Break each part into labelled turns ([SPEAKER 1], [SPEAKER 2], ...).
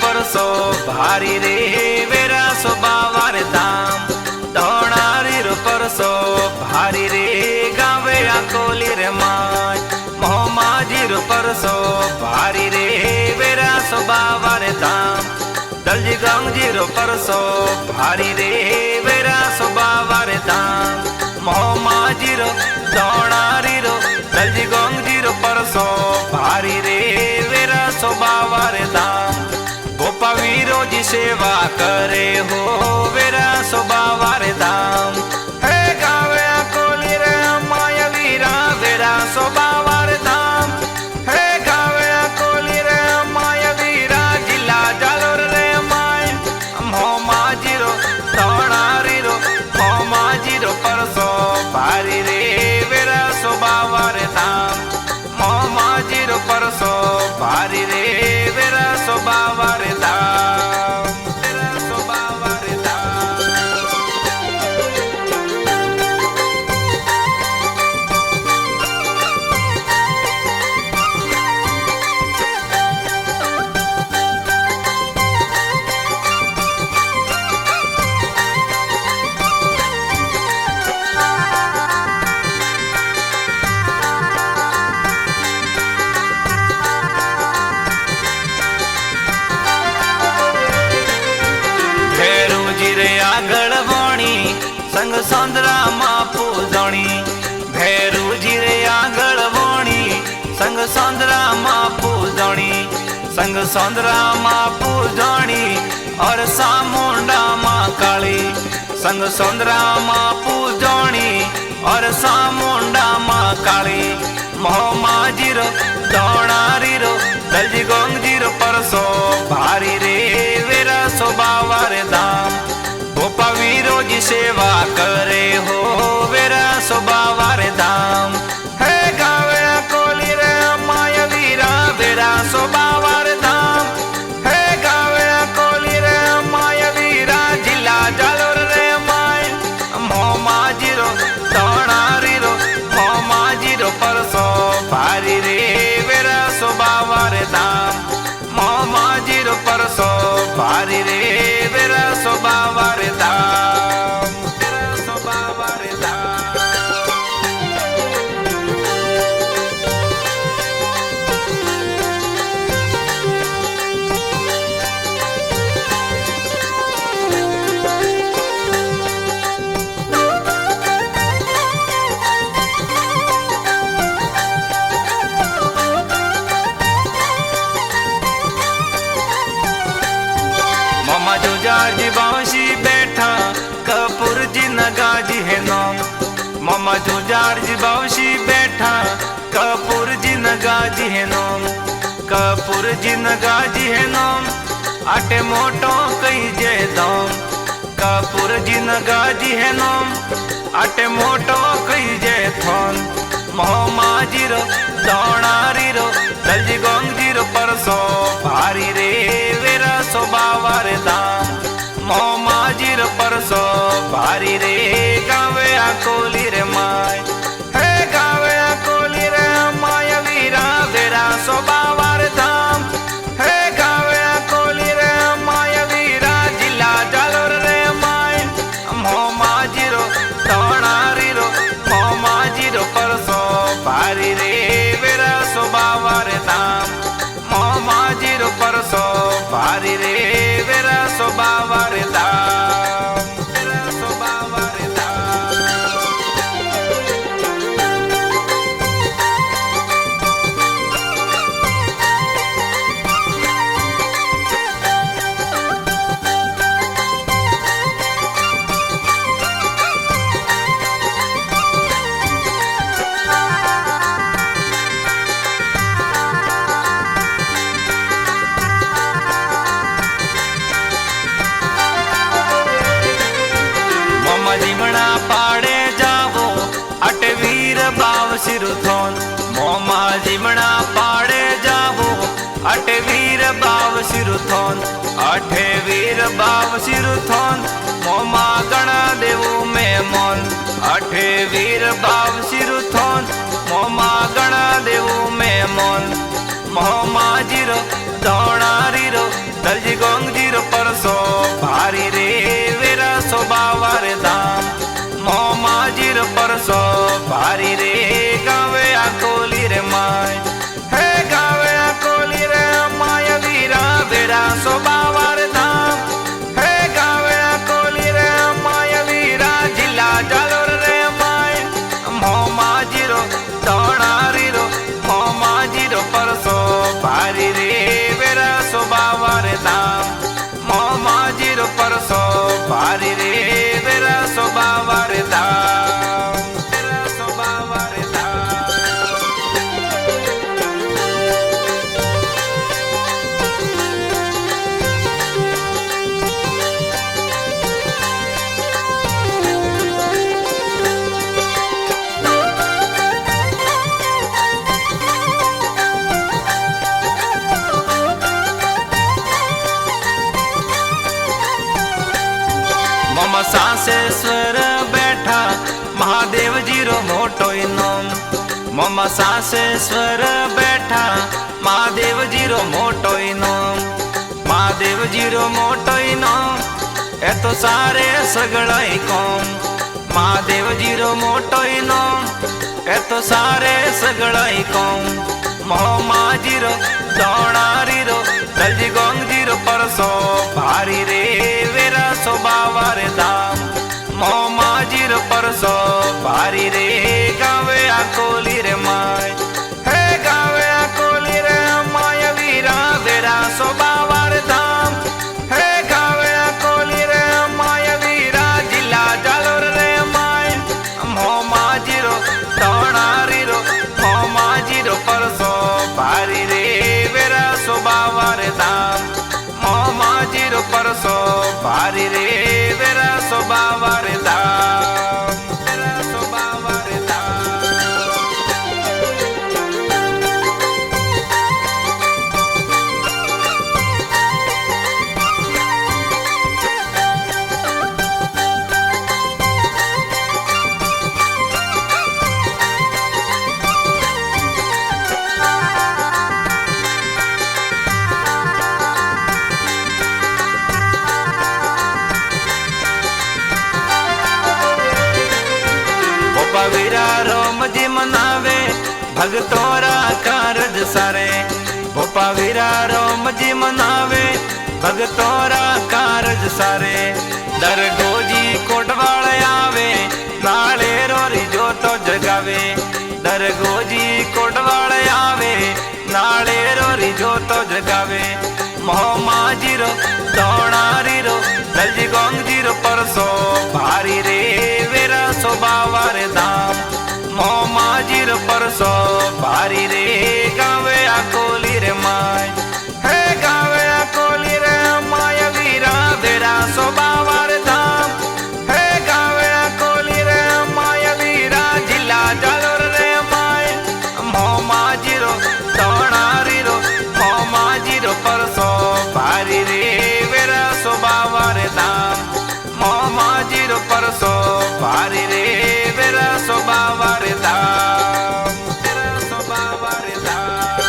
[SPEAKER 1] परसो भारी रे वेरा सो बावार धाम धोणारी रो परसो भारी रे गावे आकोली रे माय मोहमाजी रो परसो भारी रे वेरा सो बावार धाम दलजी गंगजी रो परसो भारी रे वेरा सो बावार धाम मोहमाजी रो धोणारी रो दलजी गंगजी रो परसो भारी रे वेरा सो बावार धाम गोपा वीरो जी सेवा करे हो वेरा सो बावार धाम हे गावे कोली रे माया वीरा वेरा सो बावार धाम हे गावे कोली रे माया वीरा जिला जालोर रे माय मोहमाजी रो धोणारी रो मोहमाजी रो परसो भारी रे वेरा सो बावार धाम मोहमाजी रो परसो भारी रे वेरा सो बावार धाम वेरा सो बावार धाम। संग सोंदरा मां पूजणी भैरूजी रे आंगल वोणी संग सोंदरा मां पूजणी संग सोंदरा मां पूजणी और सामुंडा मां काली संग सोंदरा मां पूजणी और सामुंडा मां काली मोहमाजी रो धोणारी रो दलजी गंगजी रो परसो भारी रे वेरा सो बावार धाम गोपा वीरो जी सेवा करे हो वेरा सो बावार धाम हे गावे कोली रे माया वीरा वेरा सो बावार धाम हे गावे कोली रे माया वीरा जिला जालोर रे माय मोहमाजी रो धोणारी रो मोहमाजी रो परसो भारी रे वेरा सो बावार धाम मोहमाजी रो परसो भारी रे वेरा सो बावार धाम वेरा सो बावार धाम। मामा जुजार जी बांशी बैठा कपूर जी नगाजी है नाम मामा जुजार जी बांशी बैठा कपूर जी नगाजी है नाम कपूर जी नगाजी है नाम आटे मोटो कई जय दाम कपूर जी नगाजी है नाम आटे मोटो कई जय थोन मोहमाजी रो धोणारी रो दलजी गंगजी रो परसो भारी रे वेरा सो बावार धाम मोहमाजी रो परसो भारी रे गावे आकोली रे माय हे गावे आकोली रे माया वीरा वेरा सो बावार धाम हे गावे आकोली रे माया वीरा जिला जालोर रे माय मोहमाजी रो धोणारी रो मोहमाजी रो परसो भारी रे वेरा सो बावार धाम मोहमाजी रो परसो भारी रे वेरा सो बावार धाम वेरा सो बावार धाम। जीमणा पाड़े जावो अटे वीर बाव सिरुथोन मोमा जीमणा पाड़े जावो अटे वीर बाव सिरुथोन अठे वीर बाव सिरुथोन मोमा गणा देवो में मोन अठे वीर बाव सिरुथोन मोमा गणा देवो में मोन मोहमाजी रो धोणारी रो दलजी स्वभावार धाम हे गावे कोली रे माय वीरा जिला जालोर रे माय मोमा जीरो तोणारी रो मोमा जीरो परसो भारी रे वेरा स्वभावार धाम मोमा जीरो परसो भारी रे वेरा स्वभावार धाम वेरा स्वभावार धाम मम सासेश्वर बैठा महादेव जीरो मोटो इनाम मम सासेश्वर बैठा महादेव जीरो मोटो इनाम महादेव जीरो मोटो इनाम ए तो सारे सगळाई कौम महादेव जीरो मोटो इनाम ए तो सारे सगळाई कौम मोमा जीरो दोणारी रो दलजी गोंग जीरो परसो भारी रे वेरा स्वभावार धाम मोमा जीरो परसो भारी रे गावे आकोली रे माय हे गावे आकोली रे माय वीरा वेरा स्वभावार धाम हे गावे आकोली रे माय वीरा जिला जालोर रे माय मोमा जीरो तोणारी रो मोमा जीरो परसो भारी रे वेरा स्वभावार धाम मोमा जीरो परसो भारी रे वेरा स्वभावार धाम वेरा स्वभावार धाम वीरा रोम जी मनावे भगतोरा कारज सारे भोपा वीरा रोम जी मनावे भगतोरा कारज सारे दरगो जी कोटवाल आवे नाले रोरी जो तो जगावे दरगो जी कोटवाल आवे नाले रोरी जो तो जगावे मोमा जीरो तोणारी रो दलजी गोंग जीरो परसो भारी रे वेरा स्वभावार धाम मोमा जीरो परसो भारी रे गावे आकोली रे माय हे गावे आकोली रे माय वीरा वेरा स्वभावार धाम हे गावे आकोली रे माय वीरा जिला जालोर रे माय मोमा जीरो तोणारी रो मोमा जीरो परसो भारी रे वेरा स्वभावार धाम मोमा जीरो परसो भारी रे वेरा स्वभावार धाम वेरा स्वभावार धाम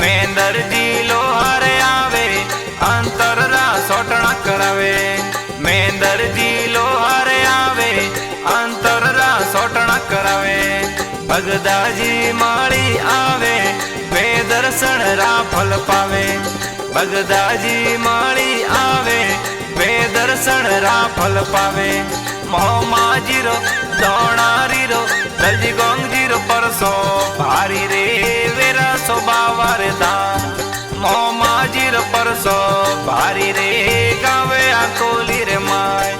[SPEAKER 1] मेंदर जी लोहार आवे अंतर रा सोटना करावे मेंदर जी लोहार आवे अंतर रा सोटना करावे भगदाजी माળી आवे वे दर्शन रा फल पावे भगदाजी माળી आवे वे दर्शन रा फल पावे मोमा जीरो तोणारी रो दलजी गोंग जीरो परसो भारी रे वेरा स्वभावार धाम मोमा जीरो परसो भारी रे गावे आकोली रे माय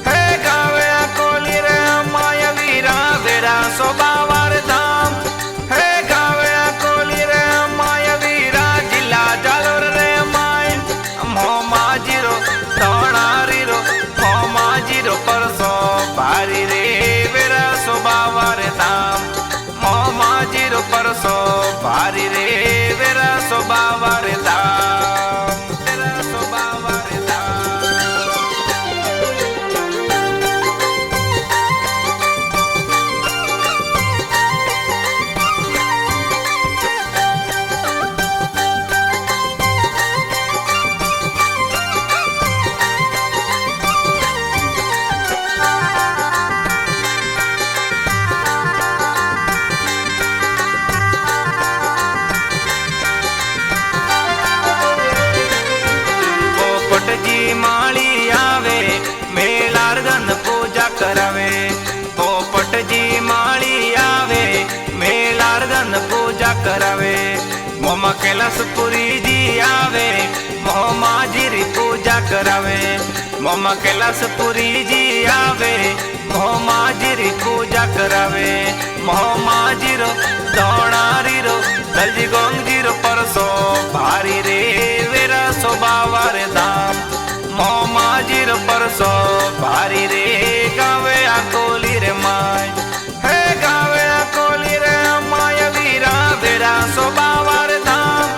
[SPEAKER 1] हे गावे आकोली रे माय वीरा वेरा स्वभावार धाम हे गावे आकोली रे माय वीरा जिला जालोर रे माय मोमा जीरो तोणारी रो मोमा जीरो परसो भारी रे वेरा स्वभावार धाम मोमा जीरो परसो भारी रे वेरा स्वभावार धाम वेरा स्वभावार धाम मोमा कैलासपुरी जी आवे मोह माजी री पूजा करावे। मोमा कैलासपुरी जी आवे मोह माजी री पूजा करावे। मोह माजी रो दौणारी रो दलजी गोंगजी रो परसो भारी रे वेरा सो बाबा रे धाम। मोह माजी रो परसो भारी रे गावे आकोली रे माय। हे गावे आकोली रे माय वीरा वेरा सो बाबा रे धाम।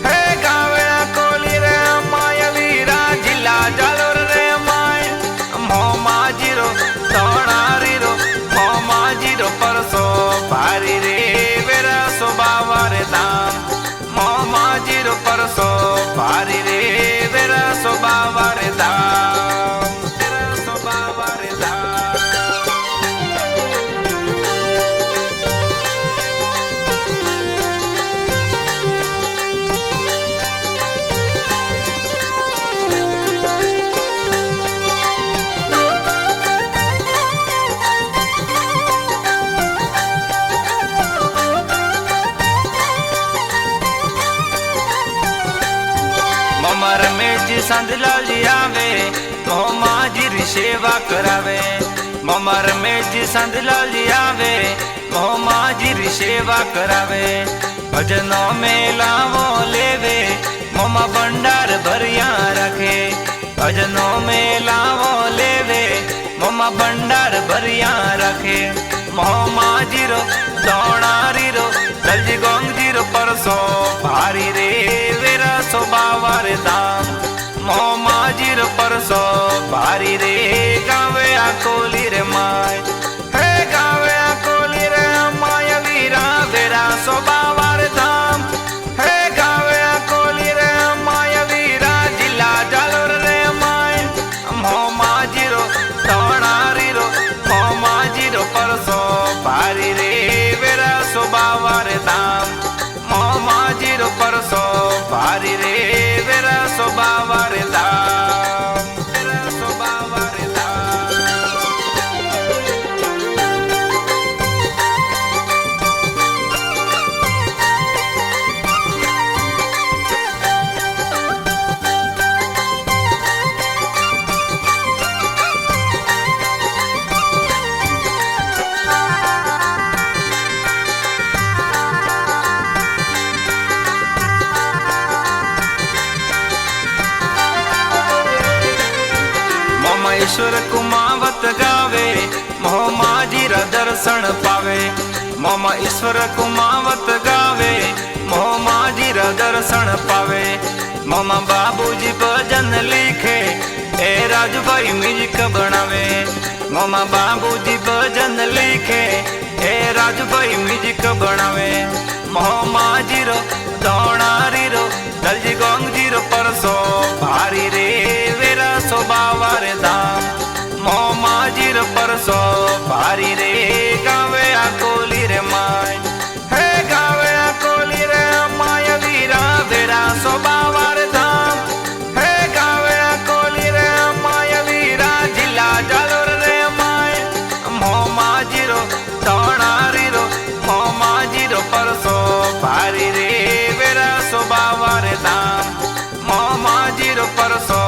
[SPEAKER 1] हे गावे आकोली रे माय वीरा जिला जालोर रे माय। मोह माजी रो दौणारी रो मोह माजी रो परसो भारी रे वेरा सो बाबा रे धाम। मोह माजी रो परसो भारी रे वेरा सो बाबा रे धाम। वेरा सो बाबा रे धाम। मोमा रमेश जी सांधलाल जी आवे मोह माजी री सेवा करावे। मोमा रमेश जी सांधलाल जी आवे मोह माजी री सेवा करावे। भजनों में लावो लेवे मोमा भंडार भरिया रखे। भजनों में लावो लेवे मोमा भंडार भरिया रखे। मोह माजी रो दौणारी रो दलजी गोंगजी रो परसो भारी रे वेरा सो बाबा रे धाम। मोह माजी रो परसो भारी रे गावे आकोली रे माय। हे गावे आकोली रे माय वीरा वेरा सो बाबा रे धाम। हे गावे आकोली रे माय वीरा जिला जालोर रे माय। मोह माजी रो दौणारी रो मोह माजी रो परसो भारी रे वेरा सो बाबा रे धाम। मोह माजी रो परसो भारी रे वेरा सो बाबा रे धाम। वेरा सो बाबा रे धाम। ईश्वर कुमावत गावे मोह माजी रा दर्शन पावे। मोमा ईश्वर कुमावत गावे मोह माजी रा दर्शन पावे। मोमा बाबूजी भजन लिखे ए राजभाई म्यूजिक बनावे। मोमा बाबूजी भजन लिखे ए राजभाई म्यूजिक बनावे। मोह माजी रो दौणारी रो दलजी गोंगजी रो परसो भारी रे वेरा सो बाबा रे धाम। मोह माजी रो परसो भारी रे गावे आकोली रे माय। हे गावे आकोली रे माय वीरा वेरा सो बाबा रे धाम। हे गावे आकोली रे माय वीरा जिला जालोर रे माय। मोह माजी रो दौणारी रो मोह माजी रो परसो भारी रे वेरा सो बाबा रे धाम। मोह माजी रो परसो